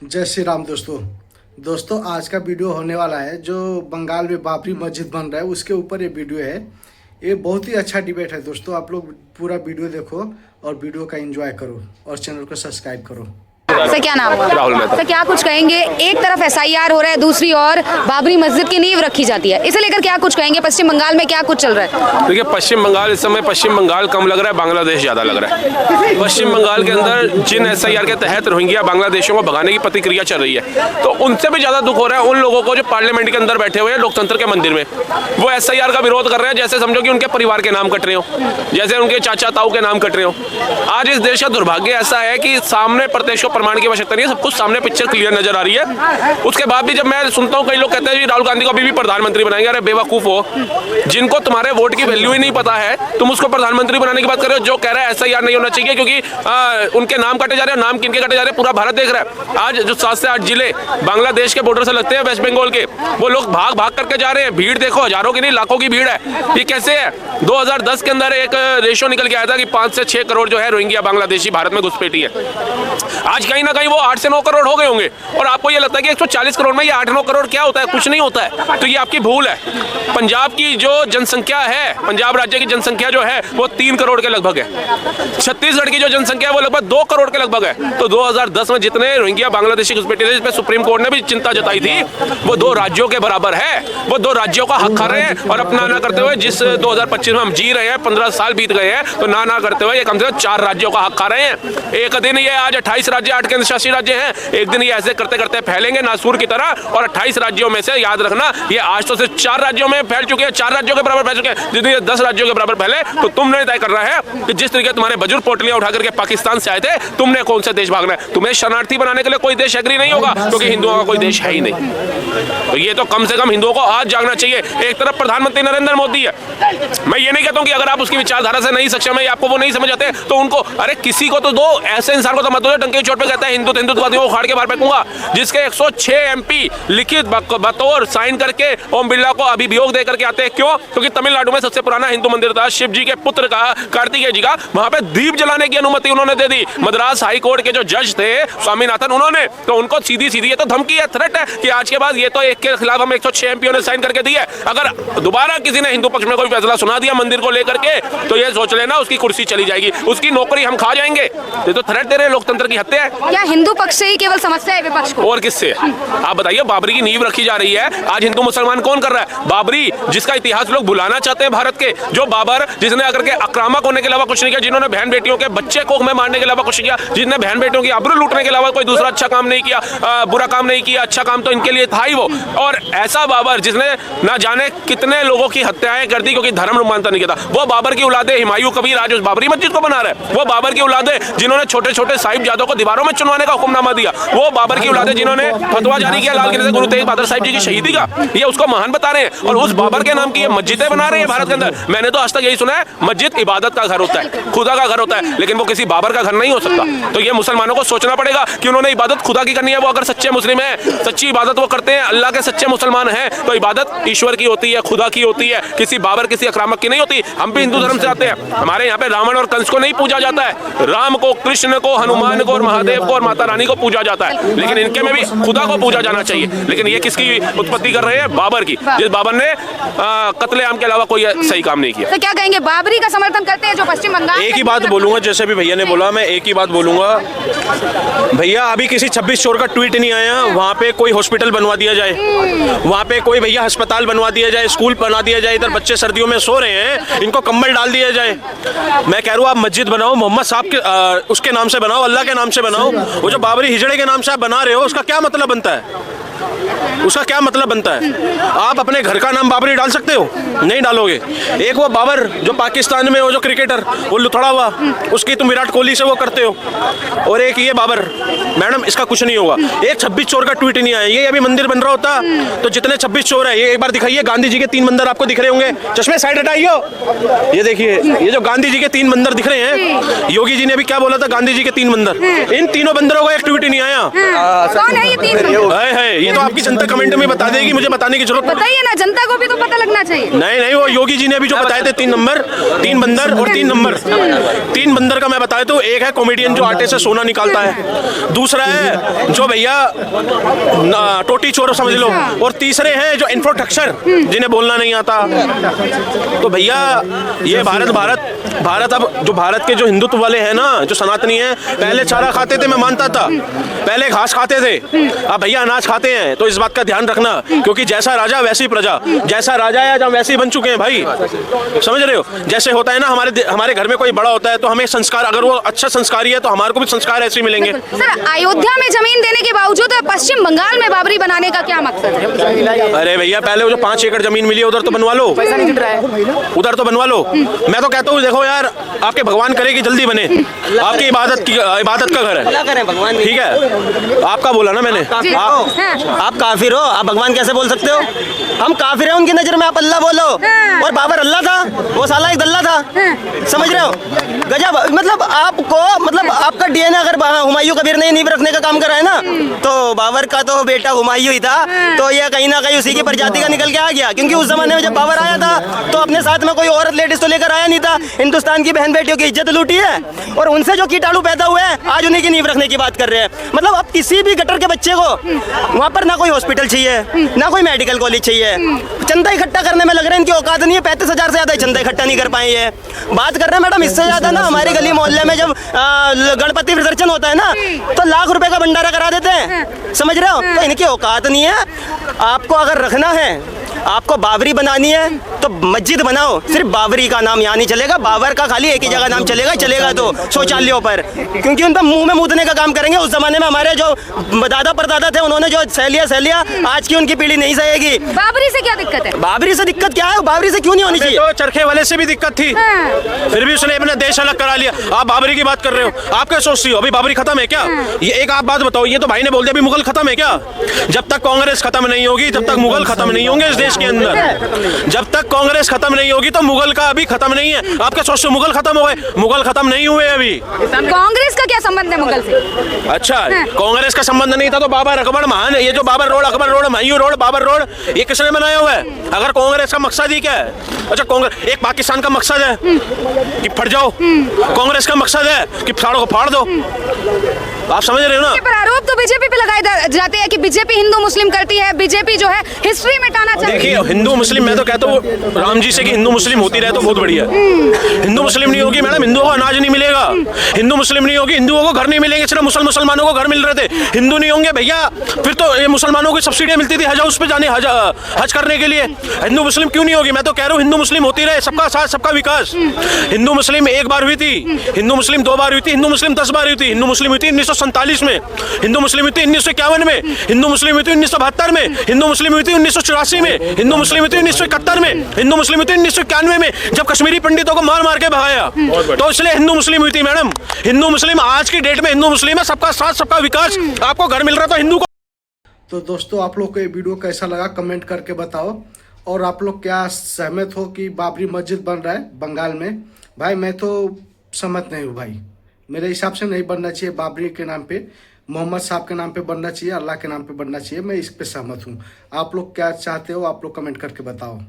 जय श्री राम दोस्तों आज का वीडियो होने वाला है जो बंगाल में बाबरी मस्जिद बन रहा है उसके ऊपर ये वीडियो है। ये बहुत ही अच्छा डिबेट है दोस्तों, आप लोग पूरा वीडियो देखो और वीडियो का एंजॉय करो और चैनल को सब्सक्राइब करो। सर क्या नाम हुआ? राहुल मेहता। सर क्या कुछ कहेंगे? एक तरफ एसआईआर हो रहा है, दूसरी ओर बाबरी मस्जिद की नींव रखी जाती है, इसे लेकर क्या कुछ कहेंगे? पश्चिम बंगाल में क्या कुछ चल रहा है? देखिए, पश्चिम बंगाल इस समय पश्चिम बंगाल कम लग रहा है, बांग्लादेश ज्यादा लग रहा है। पश्चिम बंगाल के अंदर जिन एसआईआर के तहत रोहिंग्या बांग्लादेशियों को भगाने की प्रतिक्रिया चल रही है, तो उनसे भी ज्यादा दुख हो रहा है उन लोगों को जो पार्लियामेंट के अंदर बैठे हुए हैं लोकतंत्र के मंदिर में। वो एसआईआर का विरोध कर रहे हैं जैसे समझो कि उनके परिवार के नाम कट रहे हो, जैसे उनके चाचा ताऊ के नाम कट रहे हो। आज इस देश का दुर्भाग्य ऐसा है कि सामने प्रत्यक्ष प्रमाण की आवश्यकता नहीं है, सब कुछ सामने पिक्चर क्लियर नजर आ रही है। उसके बाद भी जब मैं सुनता हूँ कई लोग कहते हैं राहुल गांधी को अभी भी प्रधानमंत्री बनाएंगे। अरे बेवकूफ हो, जिनको तुम्हारे वोट की वैल्यू ही नहीं पता है तुम उसको प्रधानमंत्री बनाने की बात कर रहे हो। जो कह रहा है एसआईआर नहीं होना चाहिए क्योंकि उनके नाम काटे जा रहे हैं, नाम किनके काटे जा रहे हैं पूरा भारत देख रहा है। आज जो 7 से 8 जिले बांग्लादेश के बॉर्डर से लगते हैं वेस्ट बंगाल के, वो लोग भाग भाग करके जा रहे हैं। भीड़ देखो, हजारों की नहीं लाखों की भीड़ है। ये कैसे है? 2010 के अंदर एक रेशो निकल के आया था कि 5 से 6 करोड़ जो है रोहिंग्या बांग्लादेशी भारत में घुसपैठी है। आज कहीं ना कहीं वो 8 से 9 करोड़ हो गए होंगे और आपको ये लगता है कि 140 करोड़ में ये 8-9 करोड़ क्या होता है? कुछ नहीं होता है। तो ये आपकी भूल है। पंजाब की जो जनसंख्या है, पंजाब राज्य की जनसंख्या जो है वो 3 करोड़ के लगभग है। छत्तीसगढ़ की जो जनसंख्या है वो लगभग 2 करोड़ के लगभग है। तो 2010 में जितने रोहिंग्या बांग्लादेशी घुसपैठे थे, जिसपे सुप्रीम कोर्ट ने भी चिंता जताई थी, वो 2 राज्यों के बराबर है। वो 2 राज्यों का हक खा रहे हैं और अपना ना करते हुए जिस 2025 में हम जी रहे हैं, 15 साल बीत गए हैं, तो ना करते हुए ये कम से कम 4 राज्यों का हक खा रहे हैं। एक दिन ये आज 28 राज्य 8 केंद्र शासित राज्य हैं, एक दिन ये ऐसे करते करते फैलेंगे नासूर की तरह और 28 राज्यों में से याद रखना ये आज तो सिर्फ 4 राज्यों में फैल चुके हैं, 4 राज्यों के बराबर फैल चुके हैं। जितने 10 राज्यों के बराबर फैले तो तुमने तय कर रहा है कि जिस तरीके तुम्हारे बुजुर्ग पोटलियां उठा करके पाकिस्तान से आए थे, तुमने कौन सा देश भागना है? तुम्हें शरणार्थी बनाने के लिए कोई देश एग्री नहीं होगा क्योंकि हिंदुओं का कोई देश है ही नहीं। तो ये तो कम से कम हिंदुओं को आज जागना चाहिए। एक तरफ प्रधानमंत्री नरेंद्र मोदी है, मैं ये नहीं कहता हूं कि अगर आप उसकी विचारधारा से नहीं सक्षम है या आपको वो नहीं समझ आते तो उनको अरे किसी को तो दो, ऐसे इंसान को तो मत दो जो डंके की चोट पे कहता है हिंदुत्ववादियों को उखाड़ के बाहर फेंकूंगा। जिसके 106 एमपी लिखित बतौर साइन करके ओम बिरला को अभियोग दे करके आते हैं। क्यों? क्योंकि तमिलनाडु में सबसे पुराना हिंदू मंदिर था शिव जी के पुत्र का, कार्तिकेय जी का, वहां पे दीप जलाने की अनुमति उन्होंने दे दी। मद्रास हाई कोर्ट के जो जज थे स्वामीनाथन, उन्होंने तो उनको सीधी ये तो धमकी है, थ्रेट है कि आज के बाद ये तो एक के खिलाफ हम 106 एमपी ने साइन करके दी है। अगर दोबारा किसी ने हिंदू पक्ष में कोई फैसला सुना दिया मंदिर को लेकर के तो ये सोच लेना उसकी कुर्सी चली जाएगी, उसकी नौकरी हम खा जाएंगे। ये तो थ्रेट दे रहे हैं, लोकतंत्र की हत्या है। क्या हिंदू पक्ष से ही केवल समस्या है विपक्ष को? और किससे? आप बताइए, बाबरी की नींव रखी जा रही है, आज हिंदू मुसलमान कौन कर रहा है? बाबरी, जिसका इतिहास लोग भुलाना चाहते हैं भारत के, जो बाबर जिसने आकर के आक्रामक होने के अलावा कुछ नहीं किया, जिन्होंने बहन बेटियों के बच्चे को में मारने के अलावा कुछ नहीं किया, जिसने बहन बेटियों की आबरू लूटने के अलावा कोई दूसरा अच्छा काम नहीं किया, बुरा काम नहीं किया, अच्छा काम तो इनके लिए था ही वो। और ऐसा बाबर जिसने ना जाने कितने लोगों की हत्याएं कर दी क्योंकि धर्म रूपांतर नहीं किया था, वो बाबर की औलादे हिमायू कबीर आज उस बाबरी मस्जिद को बना रहे हैं। वो बाबर की औलादे जिन्होंने छोटे छोटे साहिबजादों को दीवारों में चुनवाने का हुक्मनामा दिया, वो बाबर की औलादे जिन्होंने फतवा जारी किया लाल किले से गुरु तेग बहादुर साहिब जी की शहीदी का, ये उसको महान बता रहे हैं और उस बाबर के नाम की ये मस्जिदें बना रहे हैं भारत के अंदर। मैंने तो आज तक यही सुना है मस्जिद इबादत का घर होता है, खुदा का घर होता है, लेकिन वो किसी बाबर का घर नहीं हो सकता। तो ये मुसलमानों को सोचना पड़ेगा कि उन्होंने इबादत खुदा की करनी है। वो अगर सच्चे मुस्लिम है, सच्ची इबादत वो करते हैं, अल्लाह के सच्चे मुसलमान हैं, तो इबादत ईश्वर की होती है, खुदा की होती है, किसी बाबर किसी आक्रामक की नहीं होती। हम भी हिंदू धर्म से आते हैं, हमारे यहाँ पे रावण और कंस को नहीं पूजा जाता है, राम को, कृष्ण को, हनुमान को और महादेव को और माता रानी को पूजा जाता है, लेकिन इनके में भी खुदा को पूजा जाना चाहिए। लेकिन ये किसकी उत्पत्ति कर रहे हैं? बाबर की, जिस बाबर ने कत्लेआम के अलावा कोई सही काम नहीं किया। तो क्या कहेंगे, बाबरी का समर्थन करते हैं जो पश्चिम बंगाल? एक ही बात बोलूंगा, जैसे भी भैया ने बोला, मैं एक ही बात बोलूंगा भैया, अभी किसी 26 चोर का ट्वीट नहीं आया वहाँ पे कोई हॉस्पिटल बनवा दिया जाए, वहाँ पे कोई भैया अस्पताल बनवा दिया जाए, स्कूल बना दिया जाए, इधर बच्चे सर्दियों में सो रहे हैं, इनको कंबल डाल दिया जाए। मैं कह रहा हूँ आप मस्जिद बनाओ, मोहम्मद साहब के उसके नाम से बनाओ, अल्लाह के नाम से बनाओ। वो जो बाबरी हिजड़े के नाम से आप बना रहे हो उसका क्या मतलब बनता है? उसका क्या मतलब बनता है? आप अपने घर का नाम बाबरी डाल सकते हो? नहीं डालोगे। एक वो बाबर जो पाकिस्तान में वो जो क्रिकेटर वो लुथड़ा हुआ, उसकी तुम विराट कोहली से वो करते हो, और एक ये बाबर, मैडम इसका कुछ नहीं होगा। एक 26 चोर का ट्वीट नहीं आया। ये अभी मंदिर बन रहा होता तो जितने 26 चोर है, ये एक बार दिखाइए, गांधी जी के 3 मंदिर आपको दिख रहे होंगे, चश्मे साइड हटाइयो, ये देखिए, ये जो गांधी जी के 3 मंदिर दिख रहे हैं, योगी जी ने अभी क्या बोला था, गांधी जी के 3 मंदिर, इन तीनों बंदरों का एक ट्वीट नहीं आया। कौन है ये 3 नंबर? है ये तो आपकी जनता कमेंट में बता देगी, मुझे बताने की जरूरत नहीं। बताइए ना, जनता को भी तो पता लगना चाहिए। नहीं, वो योगी जी ने अभी जो बताए थे 3 नंबर, 3 बंदर और 3 नंबर। 3 बंदर का मैं बताया तो एक है कॉमेडियन जो आटे से सोना निकालता है, दूसरा है जो भैया टोटी चोर समझ लो, और तीसरे हैं जो इंफ्रास्ट्रक्चर जिन्हें बोलना नहीं आता। तो भैया ये भारत अब जो भारत के जो हिंदुत्व वाले हैं ना, जो सनातनी हैं, पहले चारा खाते थे मैं मानता था, पहले घास खाते थे, अब भैया अनाज खाते हैं। तो इस बात का ध्यान रखना, क्योंकि जैसा राजा वैसी प्रजा, जैसा राजा है हम वैसे ही बन चुके हैं भाई, समझ रहे हो। जैसे होता है ना हमारे घर में कोई बड़ा होता है तो हमें संस्कार, अगर वो अच्छा संस्कारी है तो हमारे को भी संस्कार ऐसे ही मिलेंगे। सर, अयोध्या में जमीन देने के बावजूद पश्चिम बंगाल में बाबरी बनाने का क्या मकसद है? अरे भैया पहले वो जो 5 एकड़ जमीन मिली है उधर तो बनवा लो, उधर तो बनवा लो। मैं तो कहता हूँ देखो यार, आपके भगवान करे कि जल्दी बने, आपकी इबादत का घर है, ठीक है। आपका बोला ना मैंने, आप काफिर हो, आप भगवान कैसे बोल सकते हो? हम काफिर हैं उनकी नजर में, आप अल्लाह बोलो। और बाबर अल्लाह था, वो साला एक दल्ला था, समझ रहे हो? गजब, मतलब आपका डीएनए अगर हुमायूं कबीर ने नींव रखने का काम करा है ना, तो बाबर का तो बेटा हुमायूं ही था। तो ये कहीं ना कहीं उसी की प्रजाति का निकल के आ गया, क्योंकि उस जमाने में जब बाबर आया था तो अपने साथ में कोई औरत लेडीज तो लेकर आया नहीं था। हिंदुस्तान की बहन बेटियों की इज्जत लूटी है, और उनसे जो कीटाणु पैदा हुए हैं आज उन्हीं की नींव रखने की बात कर रहे हैं। मतलब अब किसी भी गटर के बच्चे को वहाँ पर ना कोई हॉस्पिटल चाहिए, ना कोई मेडिकल कॉलेज चाहिए, चंदा इकट्ठा करने में लग रहे हैं, इनकी औकात नहीं है। 35,000 से ज्यादा चंदा इकट्ठा नहीं कर पाए ये। बात कर रहे हैं मैडम, इससे ज्यादा ना हमारे गली मोहल्ले में जब गणपति विसर्जन होता है ना, तो लाख रुपए का भंडारा करा देते हैं, समझ रहे हो? तो इनकी औकात नहीं है। आपको अगर रखना है, आपको बाबरी बनानी है तो मस्जिद बनाओ, सिर्फ बाबरी का नाम यहाँ नहीं चलेगा, बाबर का खाली एक ही जगह नाम चलेगा तो शौचालयों पर, क्योंकि उन पर मुंह में मूतने का काम करेंगे। उस जमाने में हमारे जो दादा परदादा थे उन्होंने जो सहलिया आज की उनकी पीढ़ी नहीं सहेगी। बाबरी से क्या दिक्कत है? बाबरी से दिक्कत क्या है? बाबरी से क्यों नहीं होनी चाहिए? तो चरखे वाले से भी दिक्कत थी, फिर भी उसने अपना देश अलग करा लिया। आप बाबरी की बात कर रहे हो, आप क्या सोचती हो? अभी बाबरी खत्म है क्या? ये एक आप बात बताओ, ये तो भाई ने बोल दिया अभी मुगल खत्म है क्या? जब तक कांग्रेस खत्म नहीं होगी तब तक मुगल खत्म नहीं होंगे इस देश के अंदर। जब तक कांग्रेस खत्म नहीं होगी तो मुगल का अभी खत्म नहीं है। आप क्या सोचते हो मुगल खत्म हो गए? मुगल खत्म नहीं हुए अभी। कांग्रेस का क्या संबंध है मुगल से? अच्छा, कांग्रेस का संबंध नहीं था तो बाबर अकबर महान, ये जो Babar road, Akbar road, Humayun road, Babar road, ये किसने बनाया हुआ है? अगर कांग्रेस का मकसद ही क्या है? अच्छा, कांग्रेस एक पाकिस्तान का मकसद है कि फट जाओ, कांग्रेस का मकसद है कि फाड़ो को फाड़ दो। आप समझ रहे हो ना? पर आरोप तो बीजेपी पे लगाए जाते हैं कि बीजेपी हिंदू मुस्लिम करती है, बीजेपी जो है हिस्ट्री मिटाना चाहती है। देखिए, हिंदू मुस्लिम, मैं तो कहता हूँ राम जी से कि हिंदू मुस्लिम होती रहे तो बहुत बढ़िया। हिंदू मुस्लिम नहीं होगी मैडम, हिंदुओं को अनाज नहीं मिलेगा। हिंदू मुस्लिम नहीं होगी, हिंदुओं को घर नहीं मिलेंगे। सिर्फ मुसलमानों को घर मिल रहे थे, हिंदू नहीं होंगे भैया, फिर तो ये मुसलमानों को सब्सिडियां मिलती थी हज हाउस पे जाने, हज करने के लिए। हिंदू मुस्लिम क्यों नहीं होगी? मैं तो कह रहा हूँ हिंदू मुस्लिम होती रहे, सबका साथ सबका विकास। हिंदू मुस्लिम एक बार हुई थी, हिंदू मुस्लिम 2 बार हुई थी, हिंदू मुस्लिम 10 बार हुई थी। हिंदू मुस्लिम हुई थी 1947 में, हिंदू मुस्लिम हुई थी 1951 में, हिंदू मुस्लिम हुई थी 1972 में, हिंदू मुस्लिम हुई थी 1984 में, हिंदू मुस्लिम हुई थी 1971 में, हिंदू मुस्लिम हुई थी 1991 में, जब कश्मीरी पंडितों को मार मार के भगाया, तो इसलिए हिंदू मुस्लिम हुई थी मैडम। हिंदू मुस्लिम आज की डेट में हिंदू मुस्लिम है, सबका साथ सबका विकास। आपको घर मिल रहा था हिंदू को। तो दोस्तों, आप लोग को ये वीडियो कैसा लगा कमेंट करके बताओ, और आप लोग क्या सहमत हो कि बाबरी मस्जिद बन रहा है बंगाल में? भाई मैं तो सहमत नहीं हूँ भाई, मेरे हिसाब से नहीं बनना चाहिए। बाबरी के नाम पे, मोहम्मद साहब के नाम पे बनना चाहिए, अल्लाह के नाम पे बनना चाहिए। मैं इस पे सहमत हूँ। आप लोग क्या चाहते हो? आप लोग कमेंट करके बताओ।